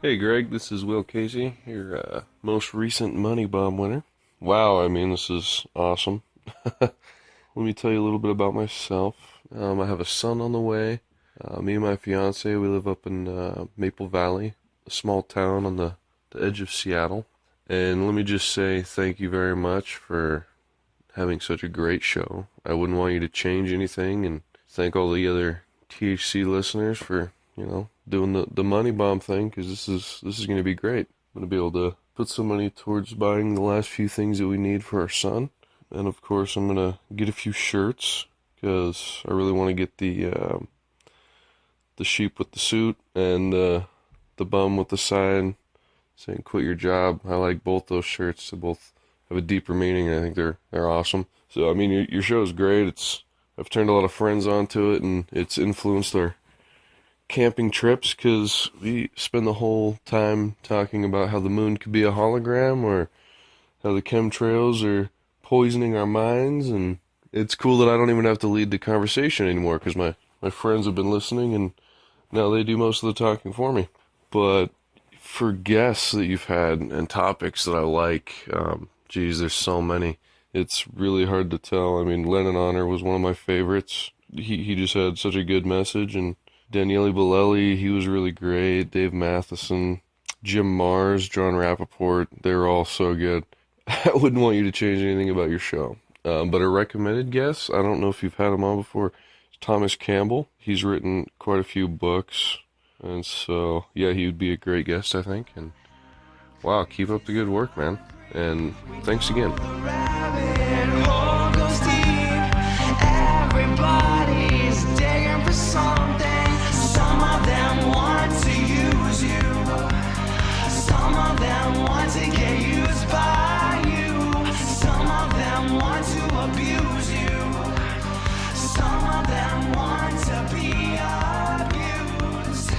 Hey Greg, this is Will Casey, your most recent Money Bomb winner. Wow, this is awesome. Let me tell you a little bit about myself. I have a son on the way. Me and my fiance, we live up in Maple Valley, a small town on the edge of Seattle. And let me just say thank you very much for having such a great show. I wouldn't want you to change anything, and thank all the other THC listeners for, doing the money bomb thing, because this is going to be great. I'm going to be able to put some money towards buying the last few things that we need for our son. And of course, I'm going to get a few shirts because I really want to get the sheep with the suit and the bum with the sign saying "Quit your job." I like both those shirts. They both have a deeper meaning, and I think they're awesome. So your show is great. I've turned a lot of friends onto it, and it's influenced our camping trips because we spend the whole time talking about how the moon could be a hologram or how the chemtrails are poisoning our minds. And it's cool that I don't even have to lead the conversation anymore because my friends have been listening, and now they do most of the talking for me. But for guests that you've had and topics that I like, geez, there's so many. It's really hard to tell. Lennon Honor was one of my favorites. He just had such a good message, and Daniele Bolelli, he was really great. Dave Matheson, Jim Mars, John Rappaport, they were all so good. I wouldn't want you to change anything about your show. But a recommended guest, I don't know if you've had him on before, Thomas Campbell. He's written quite a few books, and so, yeah, he would be a great guest, I think. And wow, keep up the good work, man. And thanks again. Everybody's digging for something. Some of them want to use you. Some of them want to get used by you. Some of them want to abuse you. Some of them want to be abused.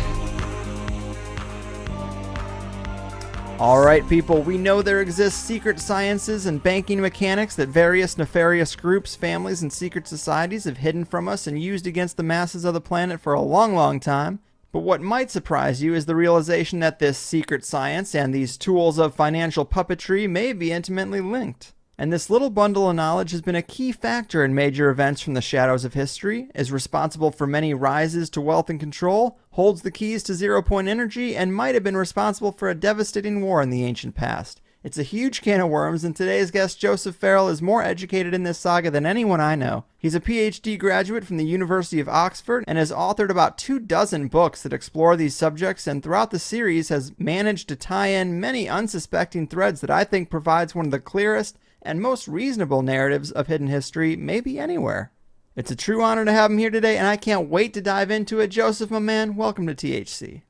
All right, people, we know there exist secret sciences and banking mechanics that various nefarious groups, families, and secret societies have hidden from us and used against the masses of the planet for a long, long time. But what might surprise you is the realization that this secret science and these tools of financial puppetry may be intimately linked. And this little bundle of knowledge has been a key factor in major events from the shadows of history, is responsible for many rises to wealth and control, holds the keys to zero-point energy, and might have been responsible for a devastating war in the ancient past. It's a huge can of worms, and today's guest, Joseph Farrell, is more educated in this saga than anyone I know. He's a PhD graduate from the University of Oxford and has authored about 24 books that explore these subjects, and throughout the series has managed to tie in many unsuspecting threads that I think provides one of the clearest and most reasonable narratives of hidden history maybe anywhere. It's a true honor to have him here today, and I can't wait to dive into it. Joseph, my man, welcome to THC.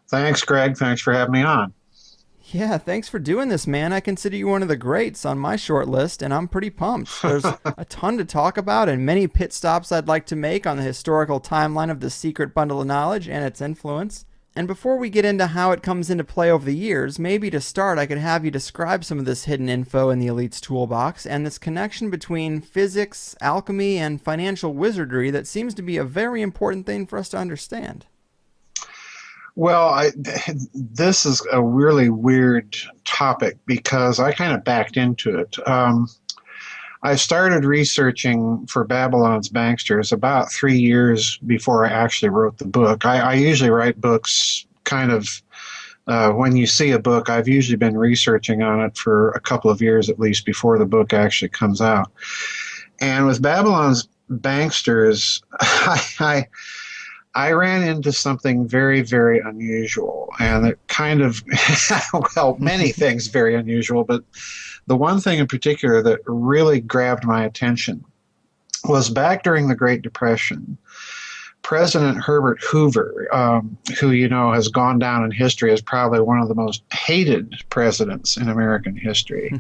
Thanks, Greg. Thanks for having me on. Yeah, thanks for doing this, man. I consider you one of the greats on my short list, and I'm pretty pumped. There's a ton to talk about and many pit stops I'd like to make on the historical timeline of the secret bundle of knowledge and its influence. And before we get into how it comes into play over the years, maybe to start I could have you describe some of this hidden info in the elite's toolbox and this connection between physics, alchemy, and financial wizardry that seems to be a very important thing for us to understand. Well, this is a really weird topic because I kind of backed into it. I started researching for Babylon's Banksters about 3 years before I actually wrote the book. I usually write books kind of, when you see a book, I've usually been researching on it for a couple of years at least before the book actually comes out. And with Babylon's Banksters, I ran into something very, very unusual, and it kind of, well, many things very unusual, but the one thing in particular that really grabbed my attention was back during the Great Depression. President Herbert Hoover, who, has gone down in history as probably one of the most hated presidents in American history.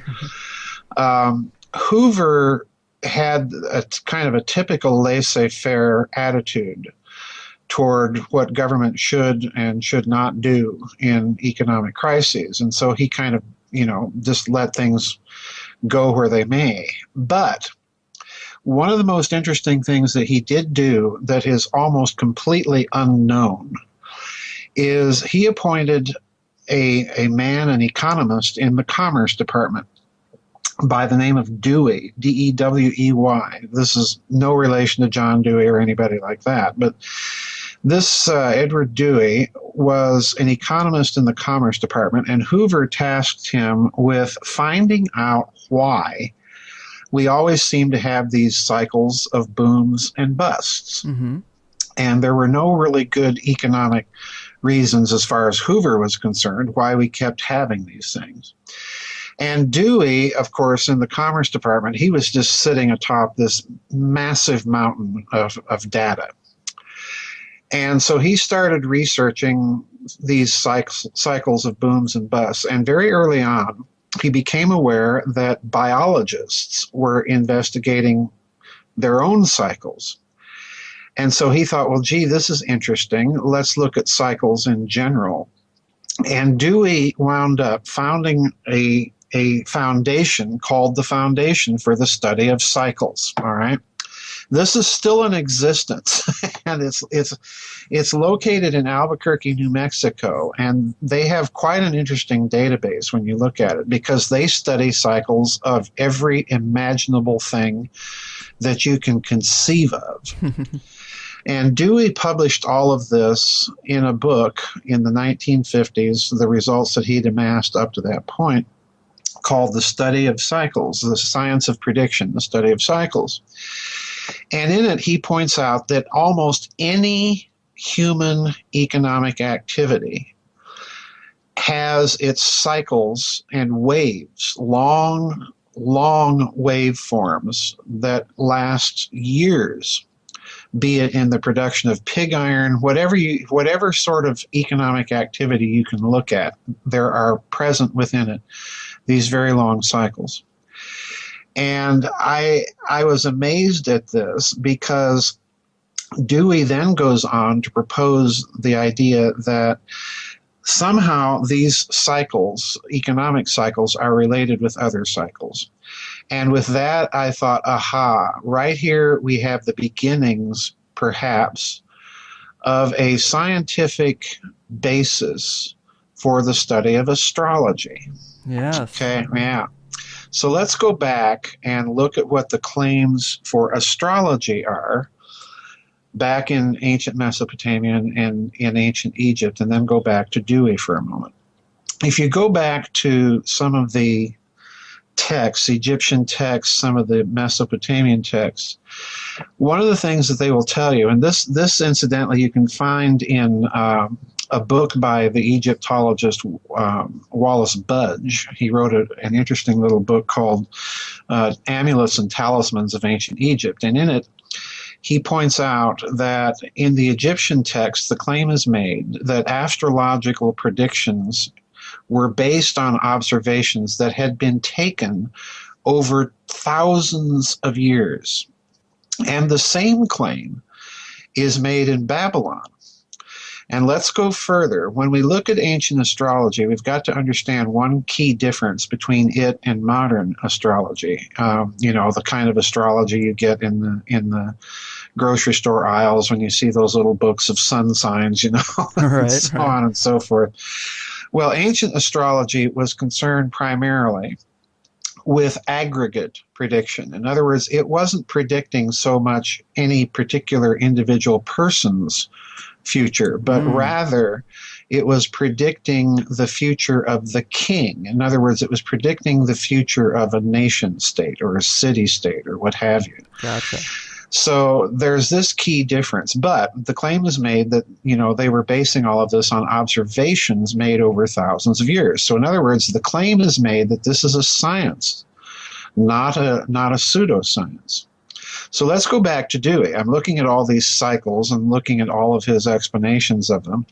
Hoover had a kind of a typical laissez-faire attitude toward what government should and should not do in economic crises. And so he kind of, just let things go where they may. But one of the most interesting things that he did do that is almost completely unknown is he appointed a man, an economist in the Commerce Department by the name of Dewey, Dewey. This is no relation to John Dewey or anybody like that, but this Edward Dewey was an economist in the Commerce Department, and Hoover tasked him with finding out why we always seem to have these cycles of booms and busts. Mm-hmm. And there were no really good economic reasons, as far as Hoover was concerned, why we kept having these things. And Dewey, of course, in the Commerce Department, he was just sitting atop this massive mountain of data. And so he started researching these cycles of booms and busts. And very early on, he became aware that biologists were investigating their own cycles. And so he thought, well, gee, this is interesting. Let's look at cycles in general. And Dewey wound up founding a foundation called the Foundation for the Study of Cycles. All right. This is still in existence, and it's located in Albuquerque, New Mexico, and they have quite an interesting database when you look at it, because they study cycles of every imaginable thing that you can conceive of. And Dewey published all of this in a book in the 1950s, the results that he'd amassed up to that point, called The Study of Cycles, the Science of Prediction, the Study of Cycles. And in it, he points out that almost any human economic activity has its cycles and waves, long waveforms that last years, be it in the production of pig iron, whatever sort of economic activity you can look at, there are present within it these very long cycles. And I was amazed at this, because Dewey then goes on to propose the idea that somehow these cycles, economic cycles, are related with other cycles. And with that, I thought, aha, right here we have the beginnings, perhaps, of a scientific basis for the study of astrology. Yes. Okay, yeah. So let's go back and look at what the claims for astrology are back in ancient Mesopotamia and in ancient Egypt, and then go back to Dewey for a moment. If you go back to some of the texts, Egyptian texts, some of the Mesopotamian texts, one of the things that they will tell you, and this incidentally you can find in a book by the Egyptologist Wallace Budge. He wrote an interesting little book called Amulets and Talismans of Ancient Egypt. And in it, he points out that in the Egyptian text, the claim is made that astrological predictions were based on observations that had been taken over thousands of years. And the same claim is made in Babylon. And let's go further. When we look at ancient astrology, we've got to understand one key difference between it and modern astrology. The kind of astrology you get in the grocery store aisles when you see those little books of sun signs, Right, and so on and so forth. Well, ancient astrology was concerned primarily with aggregate prediction. In other words, it wasn't predicting so much any particular individual person's future, but rather it was predicting the future of the king. In other words, it was predicting the future of a nation state or a city state or what have you. Gotcha. So there's this key difference, but the claim is made that, they were basing all of this on observations made over thousands of years. So in other words, the claim is made that this is a science, not a pseudoscience. So let's go back to Dewey. I'm looking at all these cycles and looking at all of his explanations of them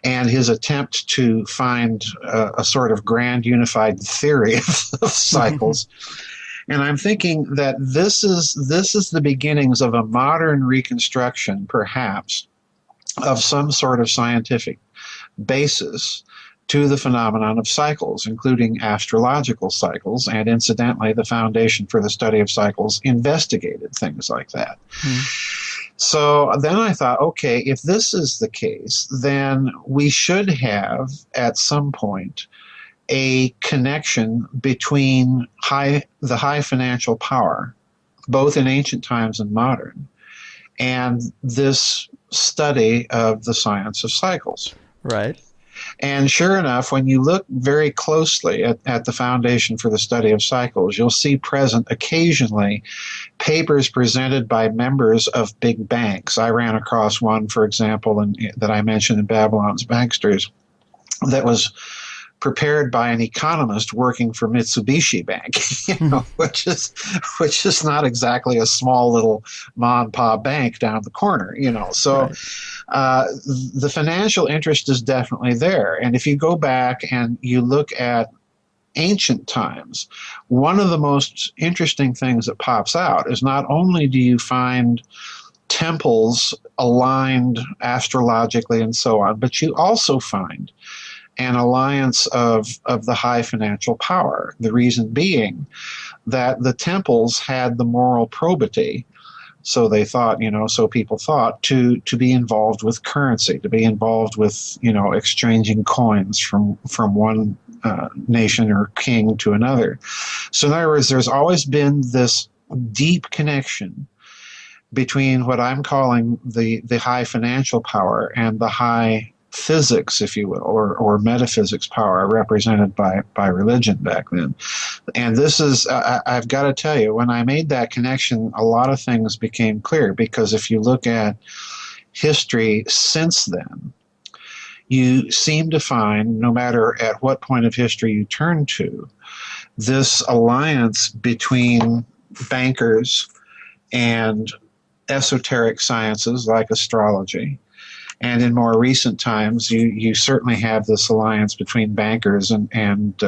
and his attempt to find a sort of grand unified theory of cycles. And I'm thinking that this is the beginnings of a modern reconstruction, perhaps, of some sort of scientific basis to the phenomenon of cycles, including astrological cycles, and incidentally, the Foundation for the Study of Cycles investigated things like that. So then I thought, okay, if this is the case, then we should have at some point a connection between the high financial power, both in ancient times and modern, and this study of the science of cycles. Right. And sure enough, when you look very closely at the Foundation for the Study of Cycles, you'll see present occasionally papers presented by members of big banks. I ran across one, for example, that I mentioned in Babylon's Banksters, that was prepared by an economist working for Mitsubishi Bank, which is not exactly a small little mom and pop bank down the corner, So Right. the financial interest is definitely there. And if you go back and you look at ancient times, one of the most interesting things that pops out is not only do you find temples aligned astrologically and so on, but you also find an alliance of the high financial power. The reason being that the temples had the moral probity, so they thought, so people thought, to be involved with currency, to be involved with, exchanging coins from one nation or king to another. So in other words, there's always been this deep connection between what I'm calling the high financial power and the high physics, if you will, or metaphysics power represented by religion back then. And this is, I've got to tell you, when I made that connection, a lot of things became clear, because if you look at history since then, you seem to find, no matter at what point of history you turn to, this alliance between bankers and esoteric sciences like astrology. And in more recent times, you certainly have this alliance between bankers and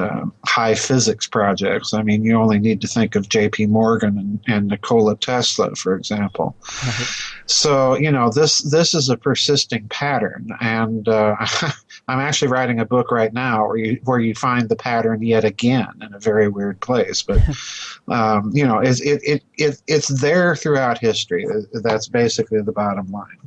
high physics projects. I mean, you only need to think of J.P. Morgan and Nikola Tesla, for example. Right. So, this is a persisting pattern. And I'm actually writing a book right now where you find the pattern yet again in a very weird place. But, it's there throughout history. That's basically the bottom line.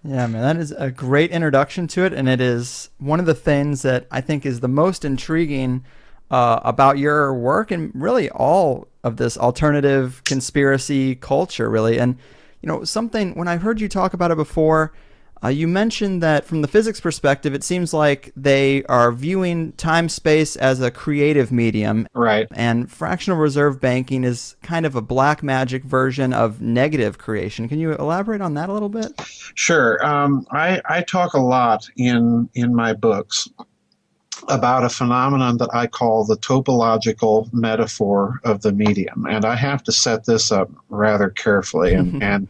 Yeah, man, that is a great introduction to it, and it is one of the things that I think is the most intriguing about your work and really all of this alternative conspiracy culture, really. And, something, when I heard you talk about it before, you mentioned that from the physics perspective, it seems like they are viewing time-space as a creative medium. Right. And fractional reserve banking is kind of a black magic version of negative creation. Can you elaborate on that a little bit? Sure. I talk a lot in my books about a phenomenon that I call the topological metaphor of the medium. And I have to set this up rather carefully. And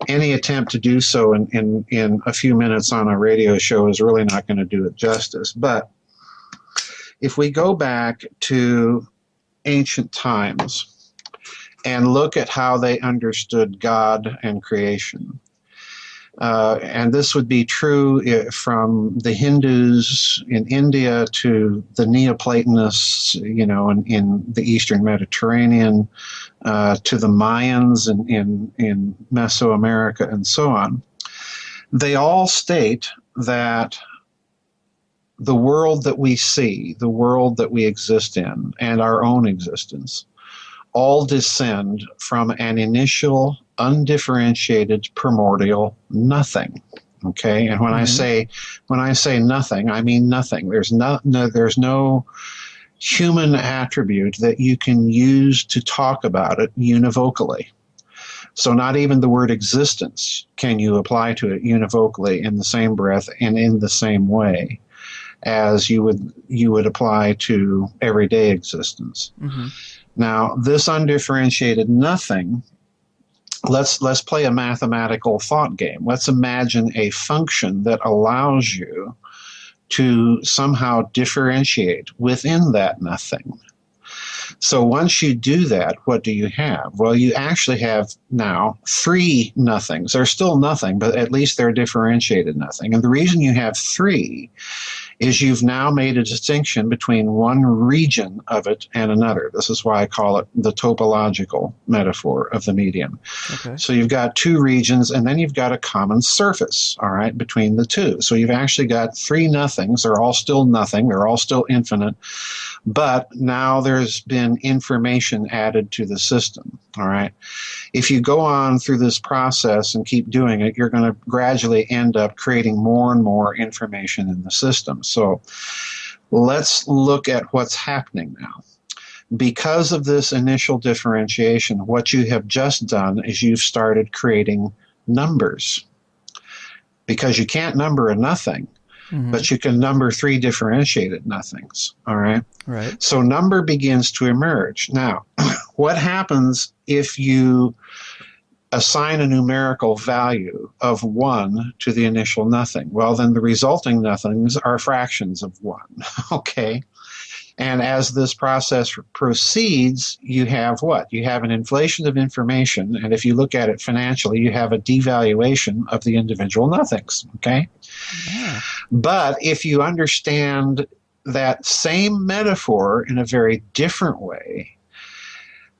any attempt to do so in a few minutes on a radio show is really not going to do it justice. But if we go back to ancient times and look at how they understood God and creation, and this would be true from the Hindus in India to the Neoplatonists, in the Eastern Mediterranean, to the Mayans in Mesoamerica, and so on. They all state that the world that we see, the world that we exist in, and our own existence, all descend from an initial undifferentiated primordial nothing. Okay, and when I say nothing, I mean nothing. There's no human attribute that you can use to talk about it univocally. So not even the word existence can you apply to it univocally in the same breath and in the same way as you would apply to everyday existence. Mm-hmm. Now, this undifferentiated nothing, let's play a mathematical thought game. Let's imagine a function that allows you to somehow differentiate within that nothing. So once you do that, what do you have? Well, you actually have now three nothings. They're still nothing, but at least they're differentiated nothing. And the reason you have three is you've now made a distinction between one region of it and another. This is why I call it the topological metaphor of the medium. Okay. So you've got two regions, and then you've got a common surface, all right, between the two. So you've actually got three nothings. They're all still nothing. They're all still infinite. But now there's been information added to the system, all right? If you go on through this process and keep doing it, you're going to gradually end up creating more and more information in the system. So let's look at what's happening now. Because of this initial differentiation, what you have just done is you've started creating numbers. Because you can't number a nothing, but you can number three differentiated nothings, all right? Right. So number begins to emerge. Now, what happens if you assign a numerical value of 1 to the initial nothing? Well, then the resulting nothings are fractions of 1, okay? And as this process proceeds, you have what? You have an inflation of information, and if you look at it financially, you have a devaluation of the individual nothings, okay? Yeah. But if you understand that same metaphor in a very different way,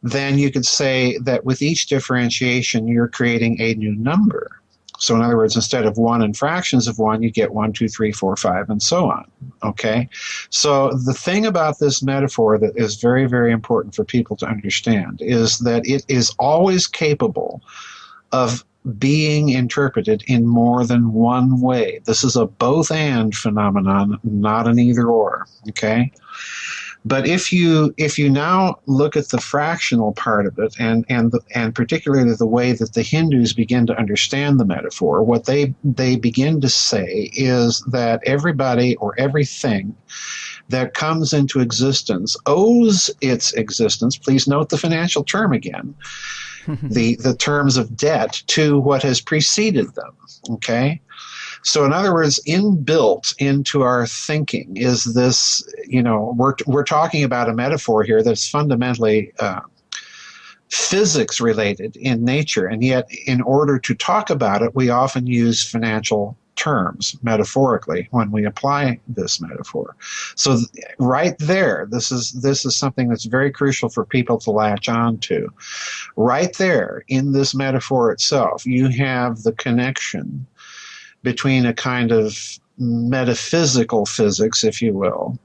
then you could say that with each differentiation, you're creating a new number. So in other words, instead of 1 and fractions of 1, you get 1, 2, 3, 4, 5, and so on. Okay? So the thing about this metaphor that is very, very important for people to understand is that it is always capable of being interpreted in more than one way. This is a both-and phenomenon, not an either-or. Okay? But if you now look at the fractional part of it, and particularly the way that the Hindus begin to understand the metaphor, what they begin to say is that everybody or everything that comes into existence owes its existence. Please note the financial term again, the terms of debt to what has preceded them. Okay. So in other words, inbuilt into our thinking is this, we're talking about a metaphor here that's fundamentally physics related in nature. And yet in order to talk about it, we often use financial terms metaphorically when we apply this metaphor. So right there, this is something that's very crucial for people to latch on to. Right there in this metaphor itself, you have the connection between a kind of metaphysical physics, if you will,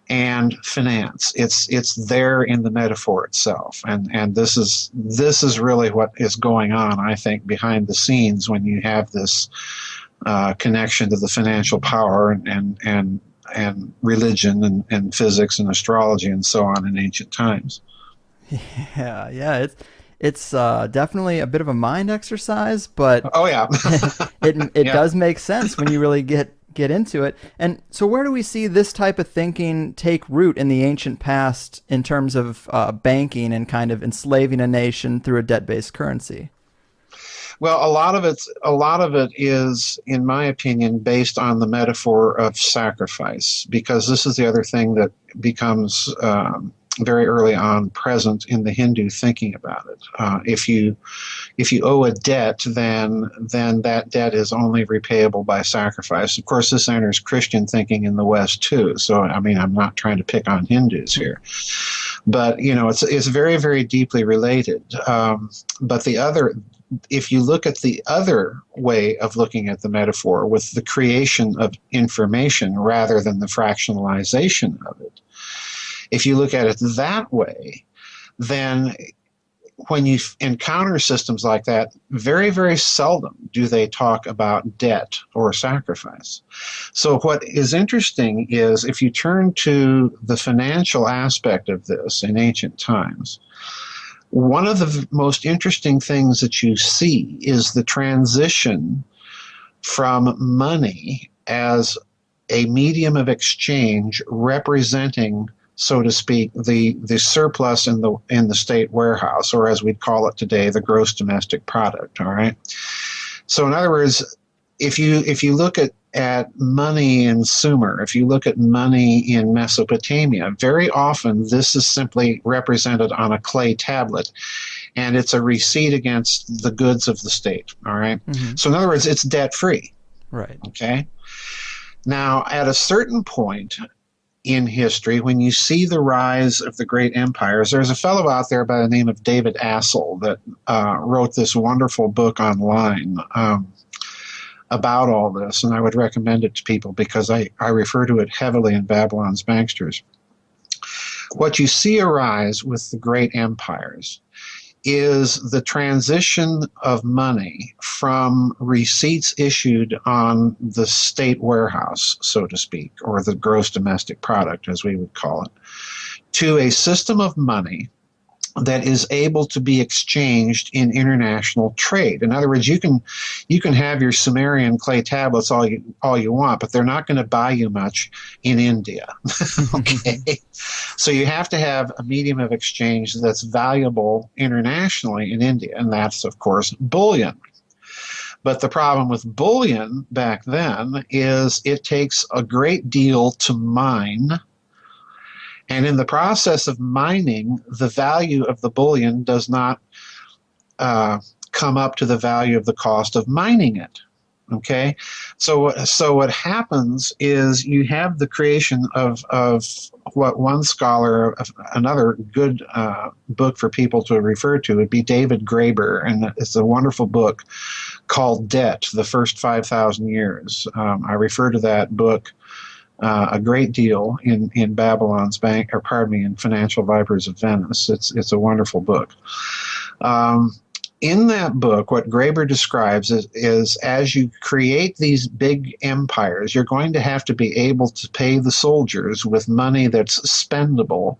and finance. It's there in the metaphor itself, and this is really what is going on, I think, behind the scenes when you have this connection to the financial power and religion and physics and astrology and so on in ancient times. Yeah. It's definitely a bit of a mind exercise, but oh yeah, it does make sense when you really get into it. And so where do we see this type of thinking take root in the ancient past in terms of banking and kind of enslaving a nation through a debt-based currency? Well, a lot of it is, in my opinion, based on the metaphor of sacrifice, because this is the other thing that becomes very early on present in the Hindu thinking about it. If you owe a debt, then that debt is only repayable by sacrifice. Of course, this enters Christian thinking in the West too. So, I mean, I'm not trying to pick on Hindus here, but it's very, very deeply related. But if you look at the other way of looking at the metaphor with the creation of information rather than the fractionalization of it, if you look at it that way, then when you encounter systems like that, very, very seldom do they talk about debt or sacrifice. So what is interesting is if you turn to the financial aspect of this in ancient times, one of the most interesting things that you see is the transition from money as a medium of exchange representing, so to speak, the surplus in the state warehouse, or as we'd call it today, the gross domestic product. All right. So in other words, if you look at money in Sumer, if you look at money in Mesopotamia, very often this is simply represented on a clay tablet, and it's a receipt against the goods of the state. All right. Mm-hmm. So in other words, it's debt free. Right. Okay. Now, at a certain point in history, when you see the rise of the great empires, there's a fellow out there by the name of David Assel that wrote this wonderful book online about all this, and I would recommend it to people because I refer to it heavily in Babylon's Banksters. What you see arise with the great empires is the transition of money from receipts issued on the state warehouse, so to speak, or the gross domestic product, as we would call it, to a system of money that is able to be exchanged in international trade. In other words, you can have your Sumerian clay tablets all you want, but they're not going to buy you much in India. Okay, so you have to have a medium of exchange that's valuable internationally in India, and that's of course bullion. But the problem with bullion back then is it takes a great deal to mine. And in the process of mining, the value of the bullion does not come up to the value of the cost of mining it. Okay, so what happens is you have the creation of what one scholar, another good book for people to refer to would be David Graeber, and it's a wonderful book called Debt: The First 5,000 Years. I refer to that book a great deal in Babylon's in Financial Vipers of Venice. It's a wonderful book. In that book, what Graeber describes is as you create these big empires, you're going to have to be able to pay the soldiers with money that's spendable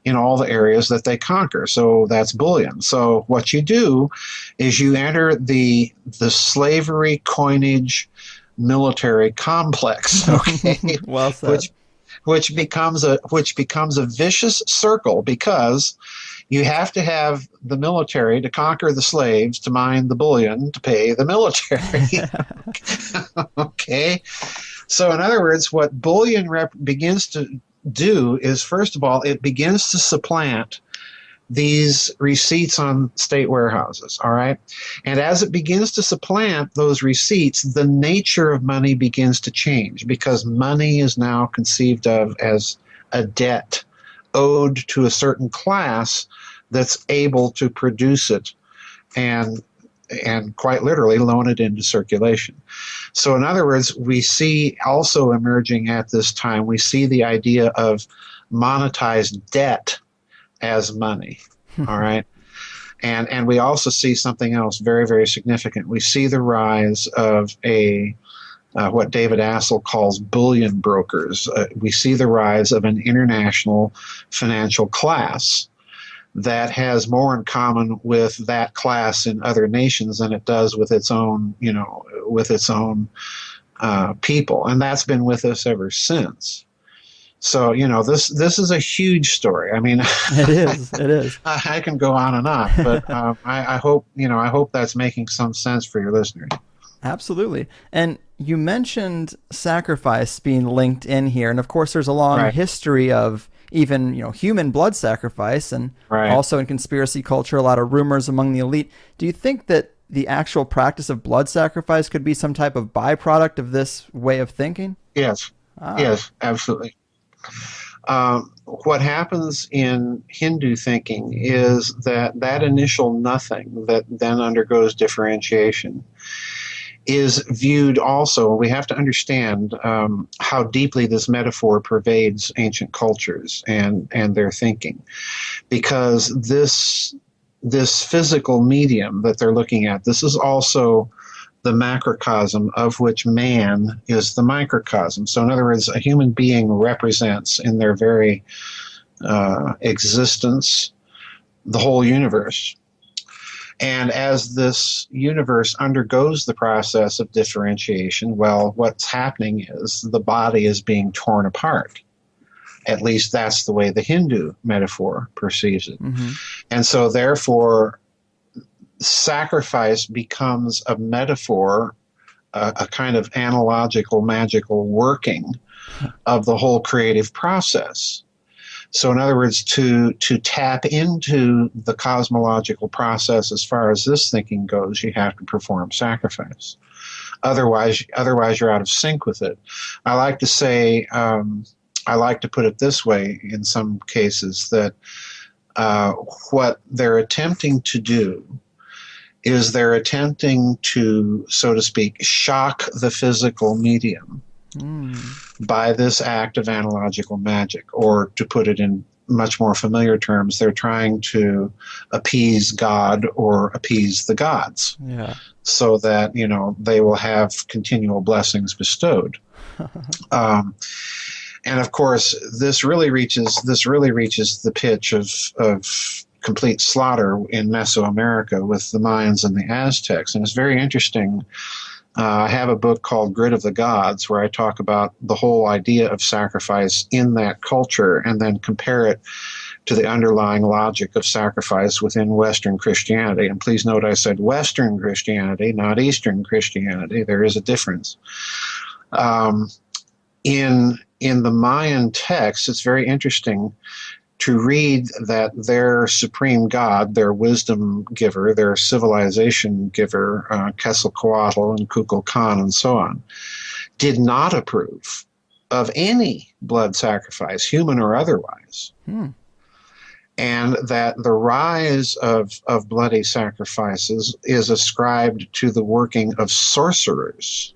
in all the areas that they conquer. So that's bullion. So what you do is you enter the slavery coinage military complex, okay? Well said. Which becomes a vicious circle, because you have to have the military to conquer the slaves, to mine the bullion, to pay the military. Okay? So in other words, what bullion begins to do is, first of all, it begins to supplant these receipts on state warehouses, all right? And as it begins to supplant those receipts, the nature of money begins to change, because money is now conceived of as a debt owed to a certain class that's able to produce it and quite literally loan it into circulation. So in other words, we see also emerging at this time, we see the idea of monetized debt as money, all right? And we also see something else very, very significant. We see the rise of what David Assel calls bullion brokers. We see the rise of an international financial class that has more in common with that class in other nations than it does with its own, people. And that's been with us ever since. So, this is a huge story. I mean, It is. I can go on and on, but I hope that's making some sense for your listeners. Absolutely. And you mentioned sacrifice being linked in here. And of course, there's a long history of even, human blood sacrifice, and also in conspiracy culture, a lot of rumors among the elite. Do you think that the actual practice of blood sacrifice could be some type of byproduct of this way of thinking? Yes. Yes, absolutely. What happens in Hindu thinking is that initial nothing that then undergoes differentiation is viewed also. We have to understand how deeply this metaphor pervades ancient cultures and their thinking, because this physical medium that they're looking at, this is also the macrocosm of which man is the microcosm. So in other words, a human being represents in their very existence the whole universe. And as this universe undergoes the process of differentiation, well, what's happening is the body is being torn apart. At least that's the way the Hindu metaphor perceives it. Mm-hmm. And so therefore, sacrifice becomes a metaphor, a kind of analogical, magical working of the whole creative process. So in other words, to tap into the cosmological process as far as this thinking goes, you have to perform sacrifice. Otherwise you're out of sync with it. I like to say, I like to put it this way in some cases, that what they're attempting to do is they're attempting to, so to speak, shock the physical medium by this act of analogical magic, or to put it in much more familiar terms, they're trying to appease God or appease the gods, so that, you know, they will have continual blessings bestowed. And of course, this really reaches the pitch of complete slaughter in Mesoamerica with the Mayans and the Aztecs, and it's very interesting. I have a book called Grid of the Gods, where I talk about the whole idea of sacrifice in that culture and then compare it to the underlying logic of sacrifice within Western Christianity. And please note I said Western Christianity, not Eastern Christianity. There is a difference. In the Mayan text, it's very interesting to read that their supreme god, their wisdom giver, their civilization giver, Quetzalcoatl and Kukulkan and so on, did not approve of any blood sacrifice, human or otherwise. And that the rise of bloody sacrifices is ascribed to the working of sorcerers.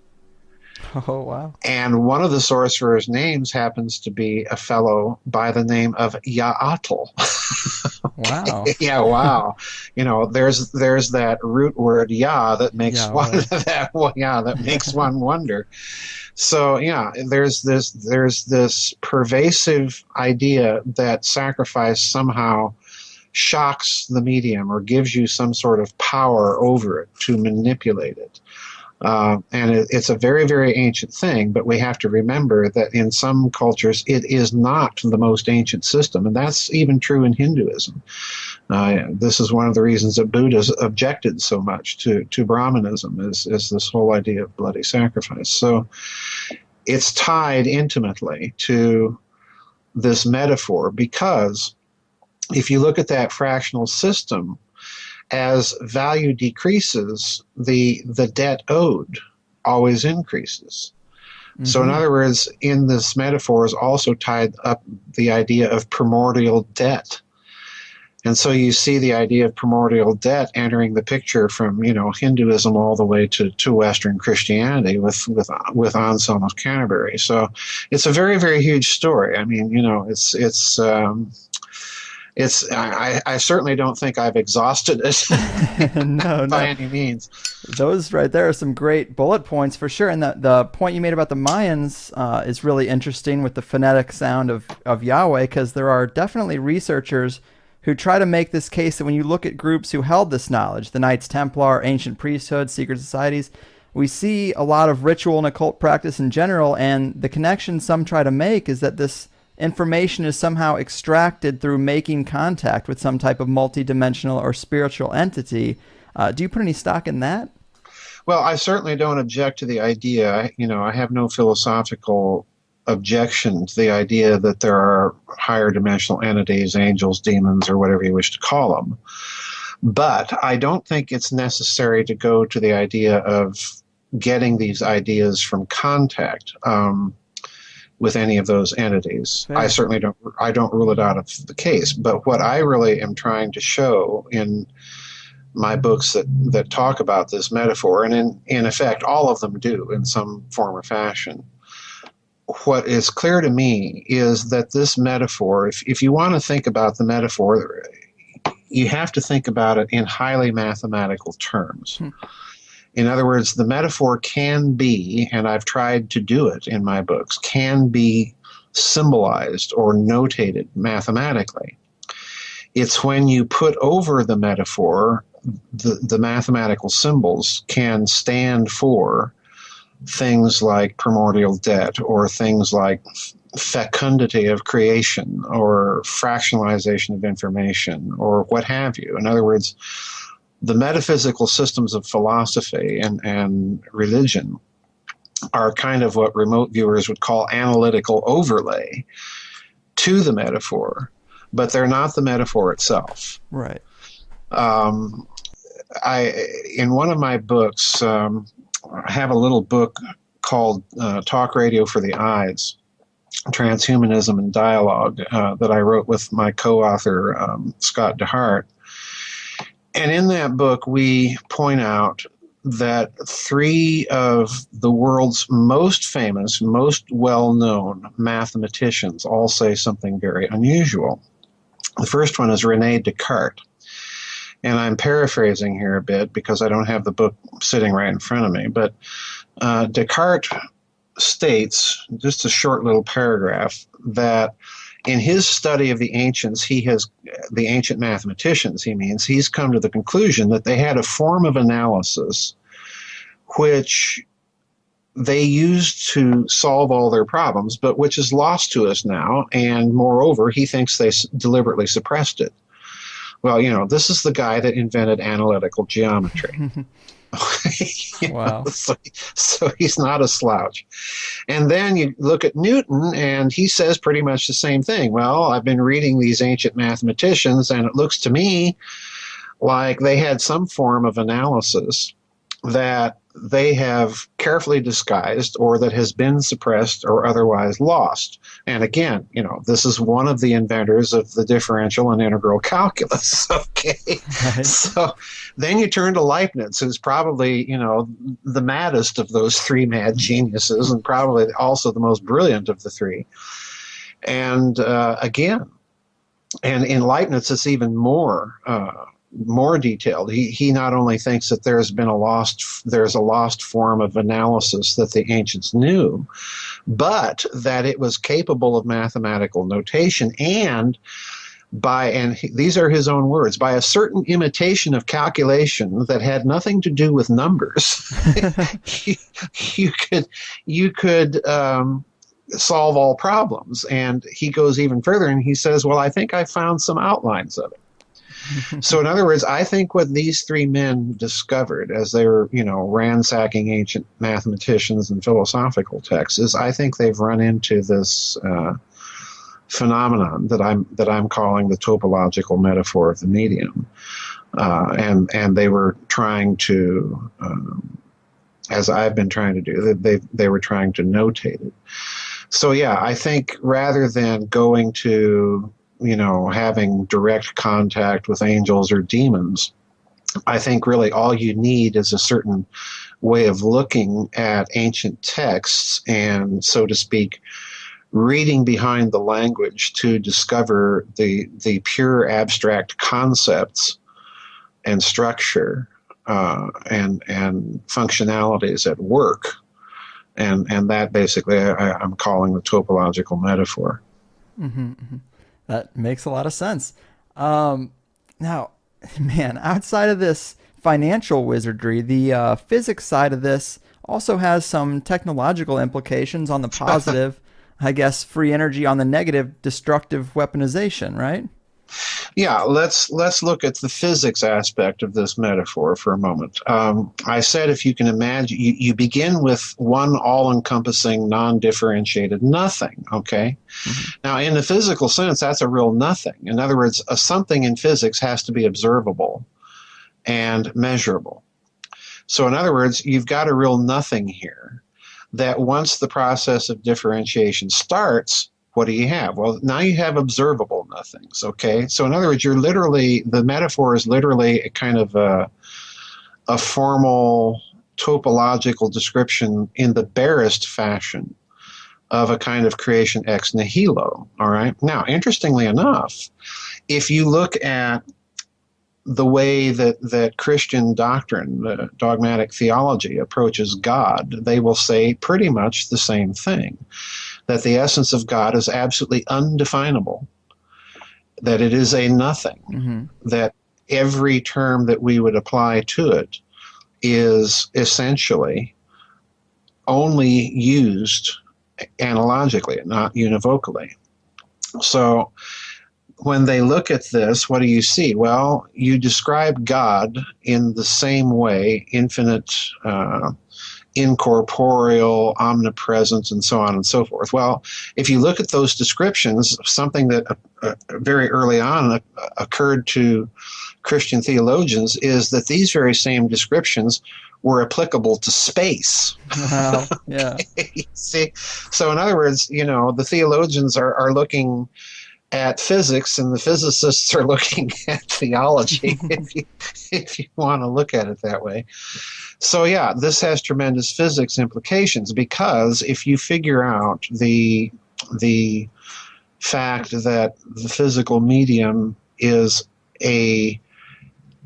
Oh, wow. And one of the sorcerers' names happens to be a fellow by the name of Yaatl. Wow. Yeah, wow. You know, there's that root word "ya" that makes that makes one wonder. So yeah, there's this pervasive idea that sacrifice somehow shocks the medium or gives you some sort of power over it to manipulate it. And it's a very, very ancient thing, but we have to remember that in some cultures it is not the most ancient system, and that's even true in Hinduism. This is one of the reasons that Buddha objected so much to Brahmanism, is this whole idea of bloody sacrifice. So it's tied intimately to this metaphor, because if you look at that fractional system, as value decreases, the debt owed always increases. So in other words, in this metaphor is also tied up the idea of primordial debt. And so you see the idea of primordial debt entering the picture from, you know, Hinduism all the way to Western Christianity with Anselm of Canterbury. So it's a very, very huge story. I mean, you know, I certainly don't think I've exhausted it No. by any means. Those right there are some great bullet points for sure. And the point you made about the Mayans is really interesting with the phonetic sound of Yahweh, because there are definitely researchers who try to make this case that when you look at groups who held this knowledge, the Knights Templar, ancient priesthoods, secret societies, we see a lot of ritual and occult practice in general, and the connection some try to make is that this information is somehow extracted through making contact with some type of multidimensional or spiritual entity. Do you put any stock in that? Well, I certainly don't object to the idea. You know, I have no philosophical objection to the idea that there are higher dimensional entities, angels, demons, or whatever you wish to call them. But I don't think it's necessary to go to the idea of getting these ideas from contact with any of those entities. Fair. I certainly don't rule it out of the case. But what I really am trying to show in my books that talk about this metaphor, and in effect all of them do in some form or fashion, what is clear to me is that this metaphor, if you want to think about the metaphor, you have to think about it in highly mathematical terms. In other words, the metaphor can be, and I've tried to do it in my books, can be symbolized or notated mathematically. It's when you put over the metaphor, the mathematical symbols can stand for things like primordial debt, or things like fecundity of creation, or fractionalization of information, or what have you. In other words, the metaphysical systems of philosophy and religion are kind of what remote viewers would call analytical overlay to the metaphor, but they're not the metaphor itself. Right. In one of my books, have a little book called Talk Radio for the Eyes, Transhumanism and Dialogue, that I wrote with my co-author, Scott DeHart. And in that book, we point out that three of the world's most famous, most well-known mathematicians all say something very unusual. The first one is René Descartes. And I'm paraphrasing here a bit because I don't have the book sitting right in front of me. But Descartes states, just a short little paragraph, that in his study of the ancients, the ancient mathematicians, he's come to the conclusion that they had a form of analysis which they used to solve all their problems, but which is lost to us now. And moreover, he thinks they deliberately suppressed it. Well, this is the guy that invented analytical geometry. Wow. So he's not a slouch. And then you look at Newton, and he says pretty much the same thing. Well, I've been reading these ancient mathematicians, and it looks to me like they had some form of analysis that they have carefully disguised or that has been suppressed or otherwise lost. And again, this is one of the inventors of the differential and integral calculus. Okay. Right. So then you turn to Leibniz, who's probably, the maddest of those three mad geniuses and probably also the most brilliant of the three. And again, and in Leibniz, it's even more detailed. He not only thinks that there's a lost form of analysis that the ancients knew, but that it was capable of mathematical notation and these are his own words, by a certain imitation of calculation that had nothing to do with numbers, you could solve all problems. And he goes even further and he says, well, I think I found some outlines of it. So in other words, I think what these three men discovered as they were, ransacking ancient mathematicians and philosophical texts is I think they've run into this phenomenon that I'm calling the topological metaphor of the medium. And they were trying to, as I've been trying to do, they were trying to notate it. So yeah, I think rather than going to having direct contact with angels or demons, I think really all you need is a certain way of looking at ancient texts and, so to speak, reading behind the language to discover the pure abstract concepts and structure and functionalities at work. And that basically I'm calling the topological metaphor. Mm-hmm, mm-hmm. That makes a lot of sense. Now, man, outside of this financial wizardry, the physics side of this also has some technological implications on the positive, I guess, free energy, on the negative, destructive weaponization, right? Yeah, let's look at the physics aspect of this metaphor for a moment. I said, if you can imagine, you begin with one all-encompassing, non-differentiated nothing, okay? Mm-hmm. Now, in the physical sense, that's a real nothing. In other words, a something in physics has to be observable and measurable. So in other words, you've got a real nothing here that once the process of differentiation starts, what do you have? Well, now you have observable nothings, okay? So in other words, the metaphor is literally a kind of a formal topological description in the barest fashion of a kind of creation ex nihilo, all right? Now, interestingly enough, if you look at the way that Christian doctrine, dogmatic theology, approaches God, they will say pretty much the same thing. That the essence of God is absolutely undefinable, that it is a nothing, mm-hmm. that every term that we would apply to it is essentially only used analogically, not univocally. So when they look at this, what do you see? Well, you describe God in the same way, infinite, incorporeal, omnipresent, and so on and so forth. Well, if you look at those descriptions, something that very early on occurred to Christian theologians is that these very same descriptions were applicable to space. Wow. Yeah. See, so in other words, the theologians are looking at physics, and the physicists are looking at theology, if you want to look at it that way. So yeah, this has tremendous physics implications, because if you figure out the fact that the physical medium is a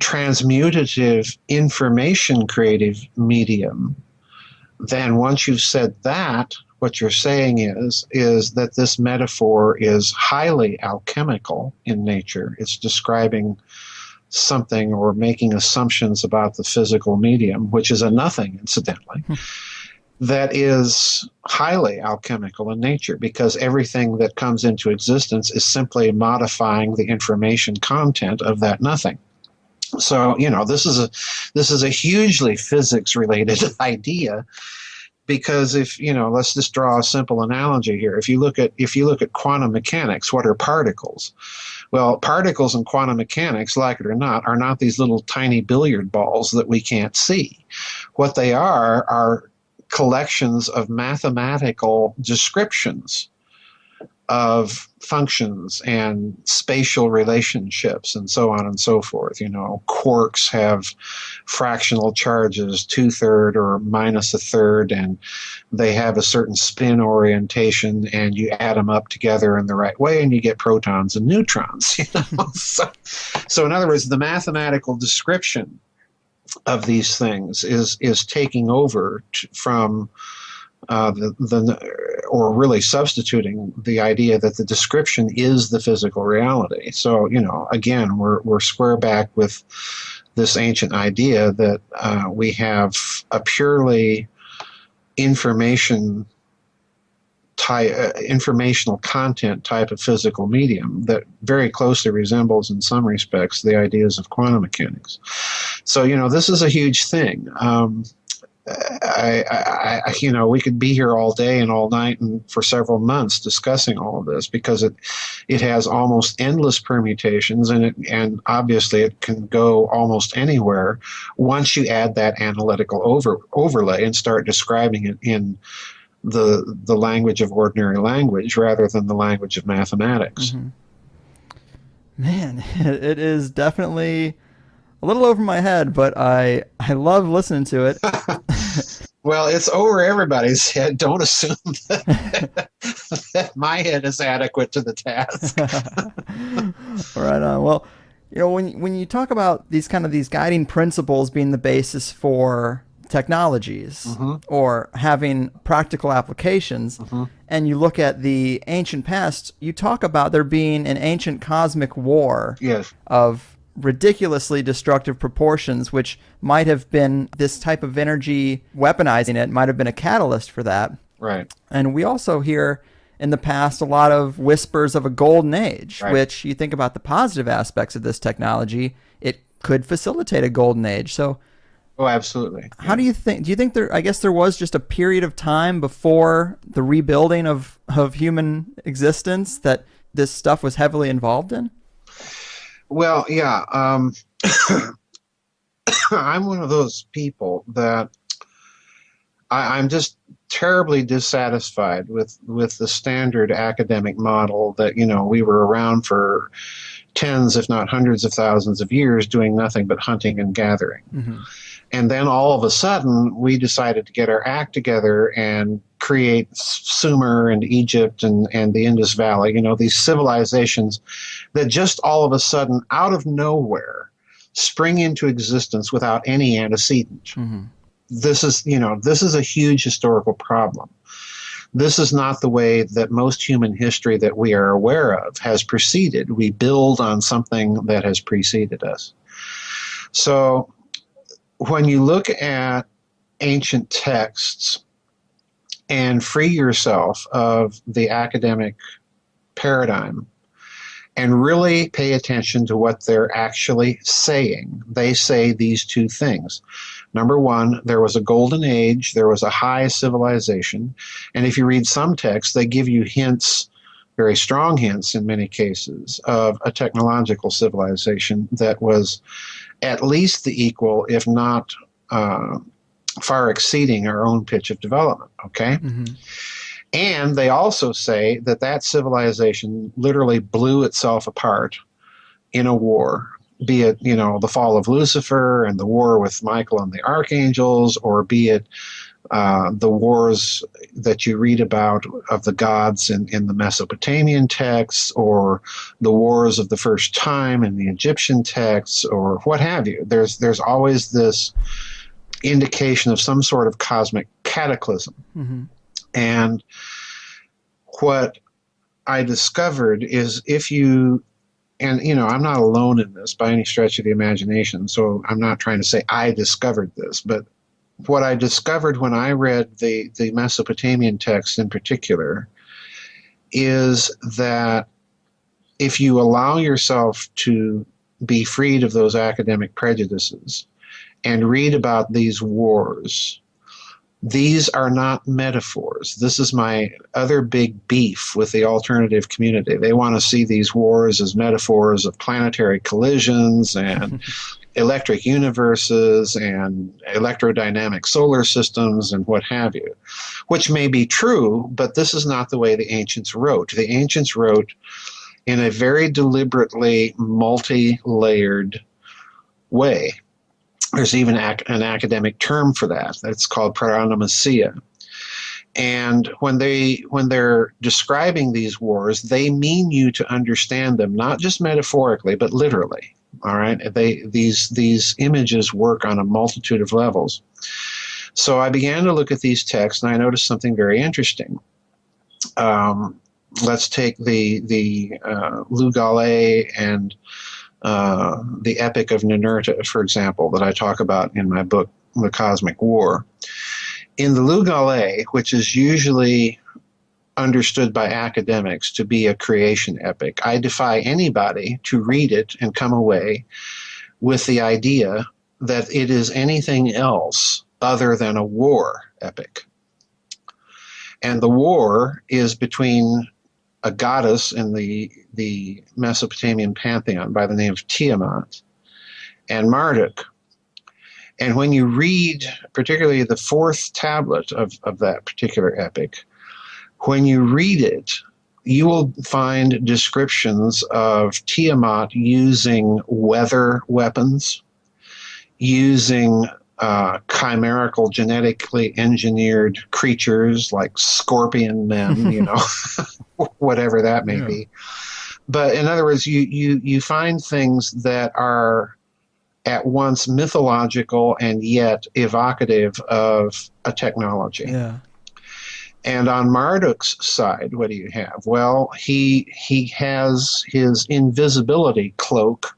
transmutative, information creative medium, then once you've said that, what you're saying is that this metaphor is highly alchemical in nature. It's describing something or making assumptions about the physical medium, which is a nothing, incidentally, that is highly alchemical in nature, because everything that comes into existence is simply modifying the information content of that nothing. So, this is a hugely physics-related idea, because if, let's just draw a simple analogy here. If you look at quantum mechanics, what are particles? Well, particles in quantum mechanics, like it or not, are not these little tiny billiard balls that we can't see. What they are collections of mathematical descriptions of functions and spatial relationships and so on and so forth. Quarks have fractional charges, 2/3 or -1/3, and they have a certain spin orientation, and you add them up together in the right way and you get protons and neutrons. So in other words, the mathematical description of these things is taking over from or really substituting the idea that the description is the physical reality. So, again, we're square back with this ancient idea that we have a purely informational content type of physical medium that very closely resembles, in some respects, the ideas of quantum mechanics. So, this is a huge thing. We could be here all day and all night and for several months discussing all of this, because it has almost endless permutations, and obviously it can go almost anywhere once you add that analytical overlay and start describing it in the language of ordinary language rather than the language of mathematics. Mm-hmm. Man, it is definitely a little over my head, but I love listening to it. Well, it's over everybody's head. Don't assume that my head is adequate to the task. Right on. Well, when you talk about these guiding principles being the basis for technologies, mm-hmm. or having practical applications, mm-hmm. and you look at the ancient past, you talk about there being an ancient cosmic war, yes. of ridiculously destructive proportions, which might have been this type of energy, weaponizing it might have been a catalyst for that. Right. And we also hear in the past a lot of whispers of a golden age, right. which you think about the positive aspects of this technology, it could facilitate a golden age. So, oh, absolutely. How do you think I guess there was just a period of time before the rebuilding of human existence that this stuff was heavily involved in? Well, yeah. I'm one of those people that I'm just terribly dissatisfied with the standard academic model that, we were around for tens, if not hundreds of thousands of years doing nothing but hunting and gathering. Mm-hmm. And then all of a sudden, we decided to get our act together and create Sumer and Egypt and the Indus Valley, these civilizations that just all of a sudden, out of nowhere, spring into existence without any antecedent. Mm-hmm. This is a huge historical problem. This is not the way that most human history that we are aware of has proceeded. We build on something that has preceded us. So when you look at ancient texts and free yourself of the academic paradigm and really pay attention to what they're actually saying, they say these two things. Number one, there was a golden age, there was a high civilization, and if you read some texts, they give you hints, very strong hints in many cases, of a technological civilization that was at least the equal, if not far exceeding our own pitch of development, okay? Mm-hmm. And they also say that that civilization literally blew itself apart in a war, be it, the fall of Lucifer and the war with Michael and the archangels, or be it the wars that you read about of the gods in the Mesopotamian texts, or the wars of the first time in the Egyptian texts, or what have you. There's always this indication of some sort of cosmic cataclysm. Mm-hmm. And what I discovered is I'm not alone in this by any stretch of the imagination, so I'm not trying to say I discovered this, but what I discovered when I read the Mesopotamian text in particular is that if you allow yourself to be freed of those academic prejudices and read about these wars, these are not metaphors. This is my other big beef with the alternative community. They want to see these wars as metaphors of planetary collisions and electric universes and electrodynamic solar systems and what have you, which may be true, but this is not the way the ancients wrote. The ancients wrote in a very deliberately multi-layered way. There's even an academic term for that. It's called paronomasia. And when they're describing these wars, they mean you to understand them not just metaphorically, but literally. All right, these images work on a multitude of levels. So I began to look at these texts, and I noticed something very interesting. Let's take the Lugale and the Epic of Ninurta, for example, that I talk about in my book, The Cosmic War. In the Lugale, which is usually understood by academics to be a creation epic, I defy anybody to read it and come away with the idea that it is anything else other than a war epic. And the war is between a goddess in the Mesopotamian pantheon by the name of Tiamat and Marduk. And when you read particularly the fourth tablet of that particular epic, when you read it, you will find descriptions of Tiamat using weather weapons, using chimerical, genetically engineered creatures like scorpion men, whatever that may be. But in other words, you find things that are at once mythological and yet evocative of a technology. Yeah. And on Marduk's side, what do you have? Well, he has his invisibility cloak,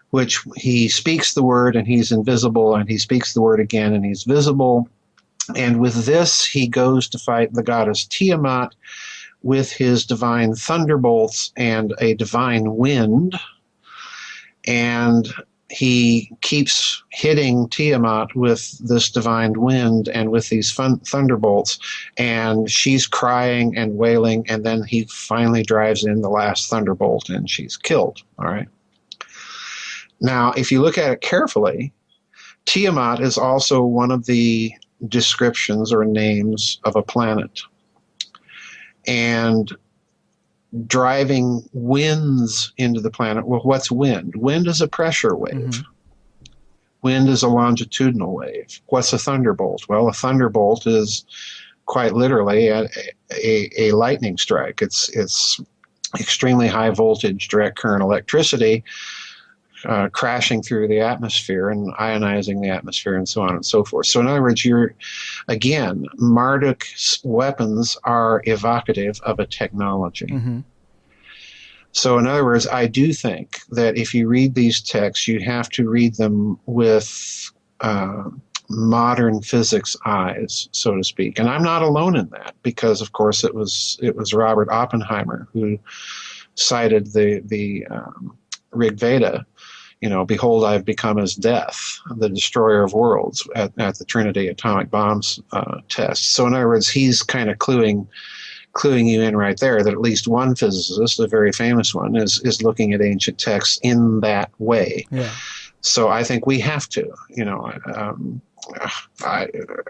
which he speaks the word and he's invisible, and he speaks the word again and he's visible. And with this, he goes to fight the goddess Tiamat with his divine thunderbolts and a divine wind. And he keeps hitting Tiamat with this divine wind and with these thunderbolts, and she's crying and wailing, and then he finally drives in the last thunderbolt and she's killed. All right. Now, if you look at it carefully, Tiamat is also one of the descriptions or names of a planet. And driving winds into the planet. Well, what's wind? Wind is a pressure wave. Mm-hmm. Wind is a longitudinal wave. What's a thunderbolt? Well, a thunderbolt is quite literally a lightning strike. It's extremely high voltage direct current electricity crashing through the atmosphere and ionizing the atmosphere and so on and so forth. So in other words, Marduk's weapons are evocative of a technology. Mm-hmm. So in other words, I do think that if you read these texts, you have to read them with modern physics eyes, so to speak. And I'm not alone in that, because of course it was Robert Oppenheimer who cited the Rig Veda. Behold, I've become as death, the destroyer of worlds, at the Trinity atomic bombs test. So in other words, he's kind of cluing you in right there that at least one physicist, a very famous one, is looking at ancient texts in that way. Yeah. So I think we have to, I,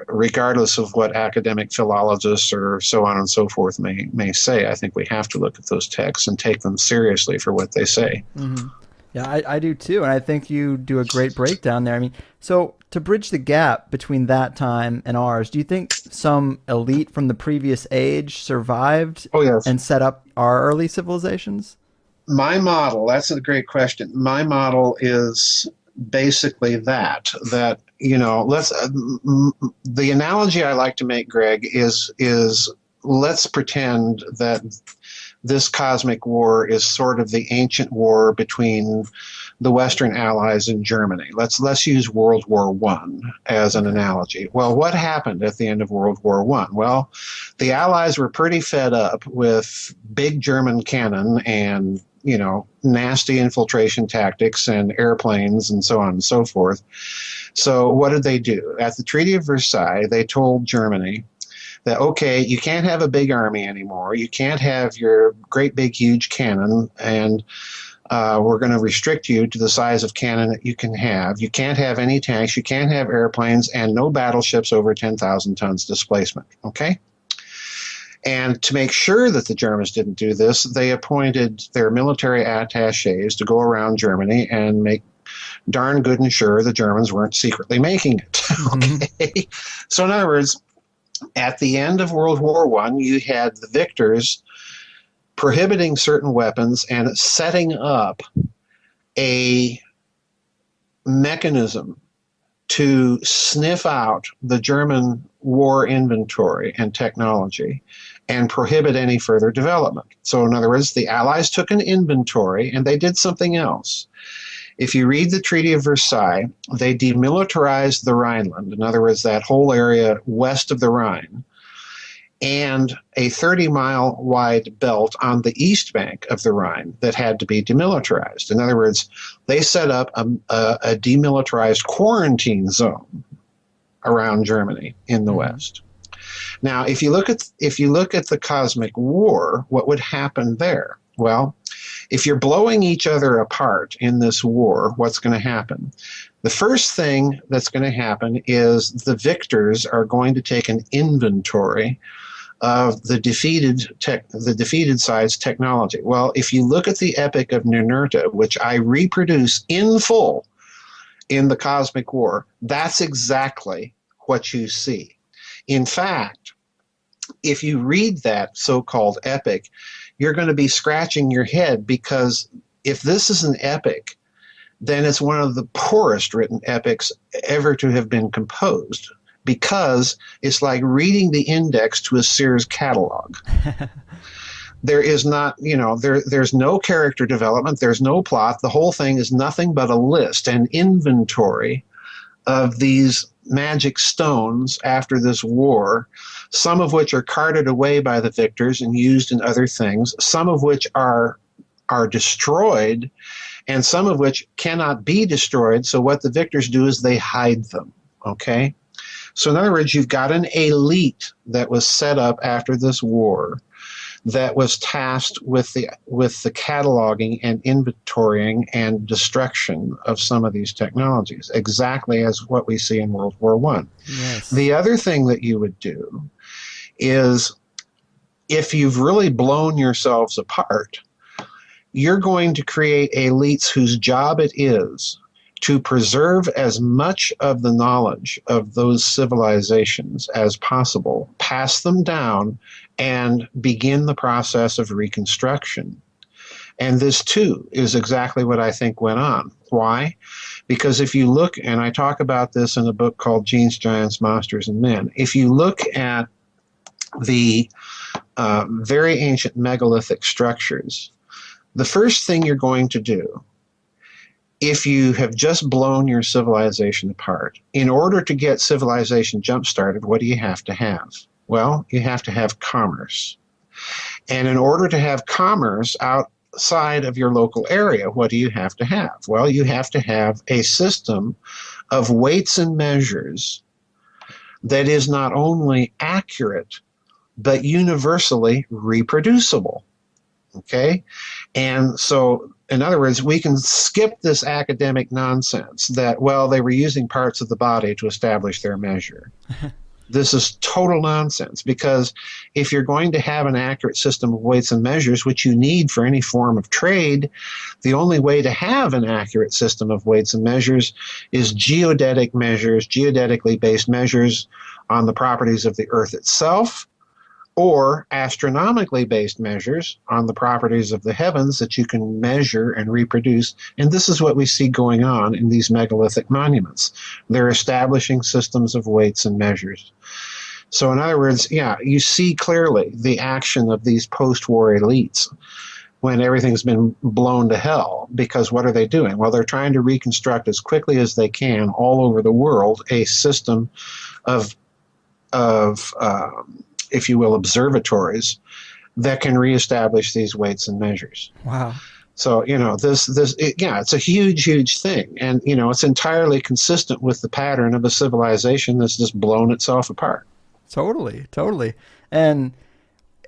regardless of what academic philologists or so on and so forth may say, I think we have to look at those texts and take them seriously for what they say. Yeah, I do too, and I think you do a great breakdown there. I mean, so to bridge the gap between that time and ours, do you think some elite from the previous age survived Oh, yes. and set up our early civilizations? My model, that's a great question. My model is basically that, the analogy I like to make, Greg, is let's pretend that this cosmic war is sort of the ancient war between the Western Allies and Germany. Let's use World War I as an analogy. Well, what happened at the end of World War I? Well, the Allies were pretty fed up with big German cannon and nasty infiltration tactics and airplanes and so on and so forth. So what did they do? At the Treaty of Versailles, they told Germany that, okay, you can't have a big army anymore. You can't have your great big huge cannon, and we're going to restrict you to the size of cannon that you can have. You can't have any tanks. You can't have airplanes, and no battleships over 10,000 tons displacement. Okay? And to make sure that the Germans didn't do this, they appointed their military attachés to go around Germany and make darn good and sure the Germans weren't secretly making it. Okay? So in other words, at the end of World War I, you had the victors prohibiting certain weapons and setting up a mechanism to sniff out the German war inventory and technology and prohibit any further development. So in other words, the Allies took an inventory and they did something else. If you read the Treaty of Versailles, they demilitarized the Rhineland, in other words, that whole area west of the Rhine, and a 30-mile wide belt on the east bank of the Rhine that had to be demilitarized. In other words, they set up a demilitarized quarantine zone around Germany in the West. Now, if you look at the cosmic war, what would happen there? Well, if you're blowing each other apart in this war, what's going to happen? The first thing that's going to happen is the victors are going to take an inventory of the defeated side's technology. Well, if you look at the Epic of Ninurta, which I reproduce in full in the Cosmic War, that's exactly what you see. In fact, if you read that so-called epic, you're going to be scratching your head, because if this is an epic, then it's one of the poorest written epics ever to have been composed, because it's like reading the index to a Sears catalog. There is not, there's no character development, there's no plot. The whole thing is nothing but a list, an inventory of these magic stones after this war, some of which are carted away by the victors and used in other things, some of which are destroyed, and some of which cannot be destroyed. So what the victors do is they hide them. Okay? So in other words, you've got an elite that was set up after this war that was tasked with the cataloging and inventorying and destruction of some of these technologies, exactly as what we see in World War I. Yes. The other thing that you would do is, if you've really blown yourselves apart, you're going to create elites whose job it is to preserve as much of the knowledge of those civilizations as possible, pass them down, and begin the process of reconstruction. And this, too, is exactly what I think went on. Why? Because if you look, and I talk about this in a book called Genes, Giants, Monsters, and Men, if you look at the very ancient megalithic structures, the first thing you're going to do, if you have just blown your civilization apart, in order to get civilization jump-started, what do you have to have? Well, you have to have commerce. And in order to have commerce outside of your local area, what do you have to have? Well, you have to have a system of weights and measures that is not only accurate, but universally reproducible. Okay? And so, in other words, we can skip this academic nonsense that, well, they were using parts of the body to establish their measure. This is total nonsense, because if you're going to have an accurate system of weights and measures, which you need for any form of trade, the only way to have an accurate system of weights and measures is geodetic measures, geodetically based measures on the properties of the Earth itself, or astronomically based measures on the properties of the heavens that you can measure and reproduce. And this is what we see going on in these megalithic monuments. They're establishing systems of weights and measures. So in other words, yeah, you see clearly the action of these post-war elites when everything's been blown to hell, because what are they doing? Well, they're trying to reconstruct as quickly as they can all over the world a system of if you will, observatories that can reestablish these weights and measures. Wow. So, it's a huge, huge thing. And, it's entirely consistent with the pattern of a civilization that's just blown itself apart. Totally, totally. And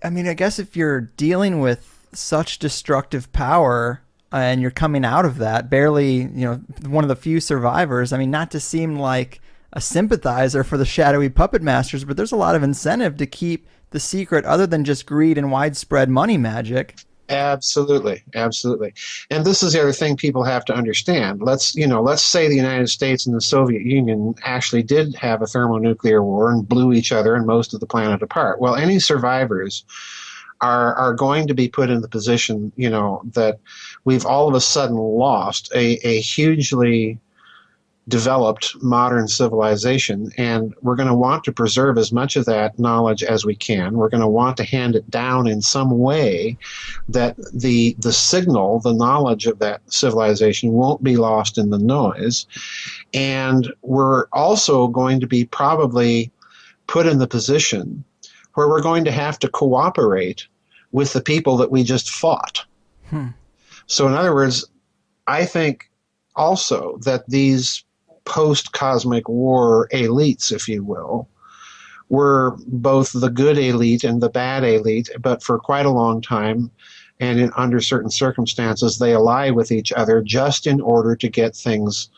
I mean, I guess if you're dealing with such destructive power and you're coming out of that, barely, one of the few survivors, I mean, not to seem like a sympathizer for the shadowy puppet masters, but there's a lot of incentive to keep the secret other than just greed and widespread money magic. Absolutely, absolutely. And this is the other thing people have to understand. Let's say the United States and the Soviet Union actually did have a thermonuclear war and blew each other and most of the planet apart. Well, any survivors are going to be put in the position, that we've all of a sudden lost a hugely developed modern civilization, and we're going to want to preserve as much of that knowledge as we can. We're going to want to hand it down in some way that the signal, the knowledge of that civilization won't be lost in the noise. And we're also going to be probably put in the position where we're going to have to cooperate with the people that we just fought. So in other words, I think also that these post-cosmic war elites, if you will, were both the good elite and the bad elite, but for quite a long time, and under certain circumstances, they ally with each other just in order to get things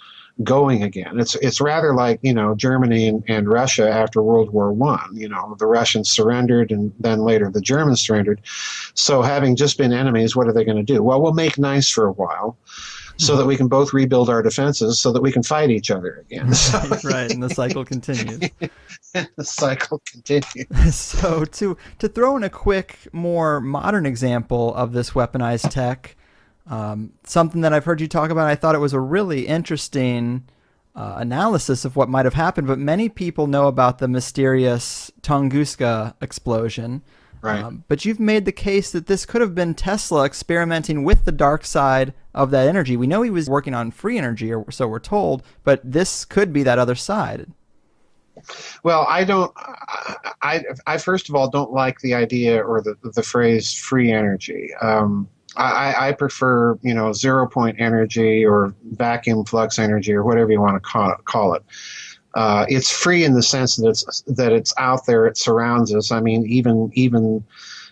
going again. It's rather like, Germany and Russia after World War I. The Russians surrendered and then later the Germans surrendered. So having just been enemies, what are they going to do? Well, we'll make nice for a while, so that we can both rebuild our defenses so that we can fight each other again. Right, and the cycle continues. The cycle continues. So to throw in a quick, more modern example of this weaponized tech, something that I've heard you talk about, I thought it was a really interesting analysis of what might have happened, but many people know about the mysterious Tunguska explosion. Right. But you've made the case that this could have been Tesla experimenting with the dark side of that energy. We know he was working on free energy, or so we're told, but this could be that other side. Well, I first of all don't like the idea or the phrase free energy. I prefer, 0-point energy or vacuum flux energy or whatever you want to call it. It's free in the sense that it's out there, it surrounds us. I mean, even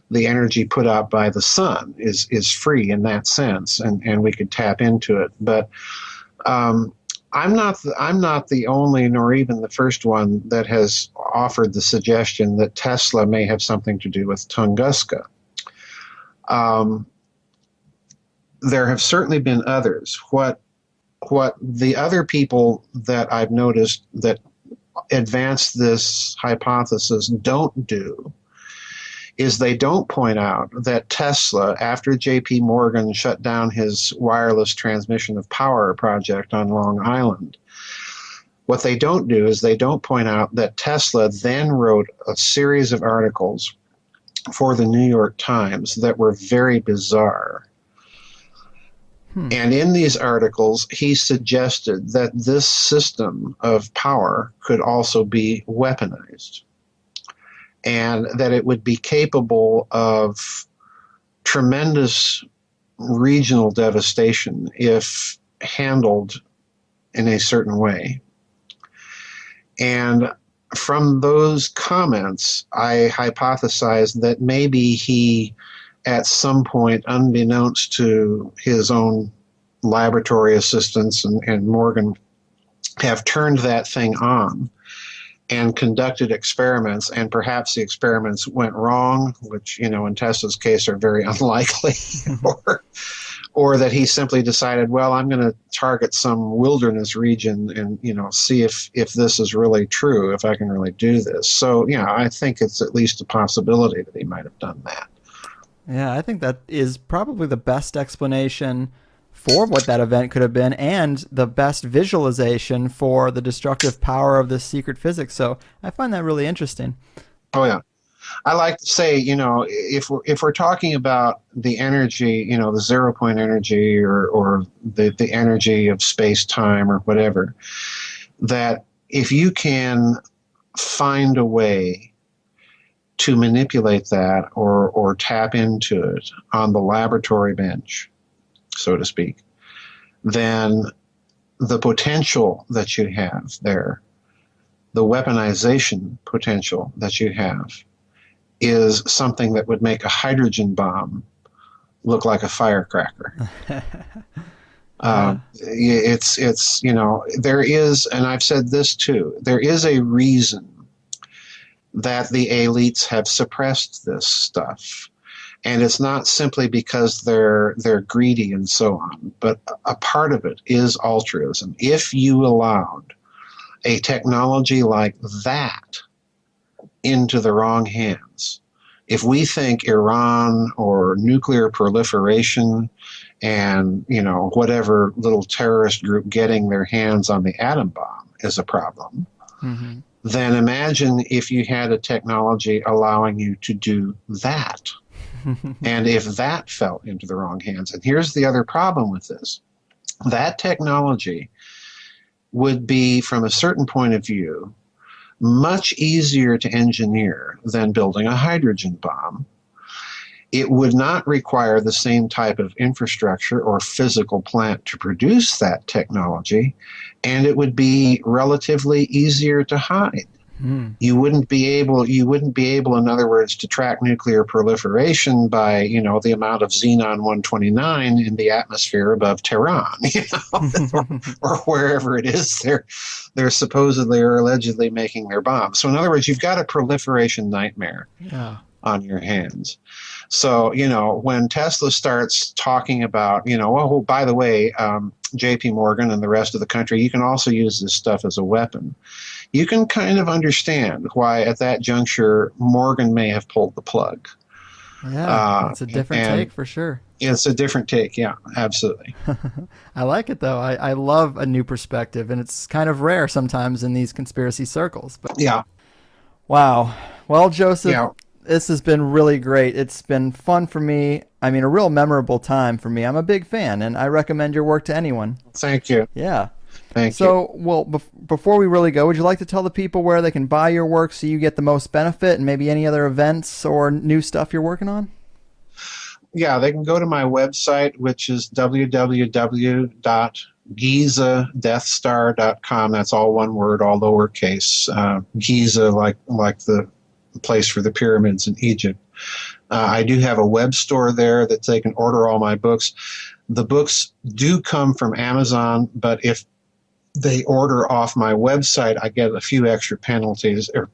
the energy put out by the sun is free in that sense, and we could tap into it. But I'm not the only, nor even the first one that has offered the suggestion that Tesla may have something to do with Tunguska. There have certainly been others. What the other people that I've noticed that advance this hypothesis don't do is they don't point out that Tesla, after J.P. Morgan shut down his wireless transmission of power project on Long Island, what they don't do is they don't point out that Tesla then wrote a series of articles for the New York Times that were very bizarre. And in these articles, he suggested that this system of power could also be weaponized, and that it would be capable of tremendous regional devastation if handled in a certain way. And from those comments, I hypothesized that maybe he at some point, unbeknownst to his own laboratory assistants and Morgan, have turned that thing on and conducted experiments, and perhaps the experiments went wrong, which, in Tesla's case are very unlikely, or that he simply decided, well, I'm going to target some wilderness region and, see if this is really true, if I can really do this. So, I think it's at least a possibility that he might have done that. Yeah, I think that is probably the best explanation for what that event could have been, and the best visualization for the destructive power of this secret physics. So I find that really interesting. Oh, yeah. I like to say, if we're talking about the energy, the 0 point energy or the energy of space-time or whatever, that if you can find a way to manipulate that or tap into it on the laboratory bench, so to speak, then the potential that you have there, the weaponization potential that you have, is something that would make a hydrogen bomb look like a firecracker. It's there is, and I've said this too, there is a reason that the elites have suppressed this stuff. And it's not simply because they're greedy and so on, but a part of it is altruism. If you allowed a technology like that into the wrong hands, if we think Iran or nuclear proliferation and, whatever little terrorist group getting their hands on the atom bomb is a problem, then imagine if you had a technology allowing you to do that. And if that fell into the wrong hands, and here's the other problem with this, that technology would be, from a certain point of view, much easier to engineer than building a hydrogen bomb. It would not require the same type of infrastructure or physical plant to produce that technology, and it would be relatively easier to hide. You wouldn't be able, in other words, to track nuclear proliferation by, the amount of xenon-129 in the atmosphere above Tehran, or wherever it is they're supposedly or allegedly making their bombs. So in other words, you've got a proliferation nightmare on your hands. So, when Tesla starts talking about, oh, by the way, JP Morgan and the rest of the country, you can also use this stuff as a weapon. You can kind of understand why at that juncture Morgan may have pulled the plug. Yeah, it's a different take for sure. It's a different take, yeah, absolutely. I like it, though. I love a new perspective, and it's kind of rare sometimes in these conspiracy circles. But yeah. Wow. Well, Joseph, this has been really great. It's been fun for me. I mean, a real memorable time for me. I'm a big fan, and I recommend your work to anyone. Thank you. Yeah. Thank you. So, well, before we really go, would you like to tell the people where they can buy your work so you get the most benefit, and maybe any other events or new stuff you're working on? Yeah, they can go to my website, which is www.gizadeathstar.com. That's all one word, all lowercase. Giza, like the place for the pyramids in Egypt. I do have a web store there that they can order all my books. The books do come from Amazon, but if they order off my website, I get a few extra penalties, a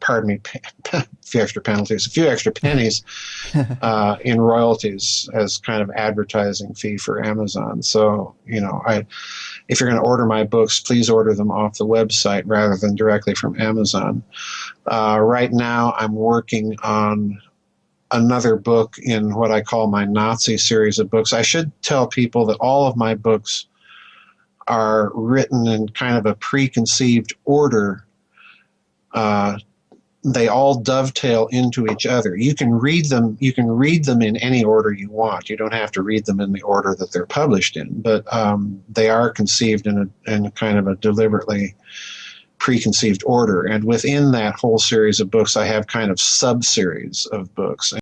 few extra pennies in royalties as kind of advertising fee for Amazon. So, if you're going to order my books, please order them off the website rather than directly from Amazon. Right now, I'm working on another book in what I call my Nazi series of books. I should tell people that all of my books are written in kind of a preconceived order. They all dovetail into each other. You can read them in any order you want. You don't have to read them in the order that they're published in, but they are conceived in a kind of a deliberately preconceived order. And within that whole series of books, I have kind of sub-series of books.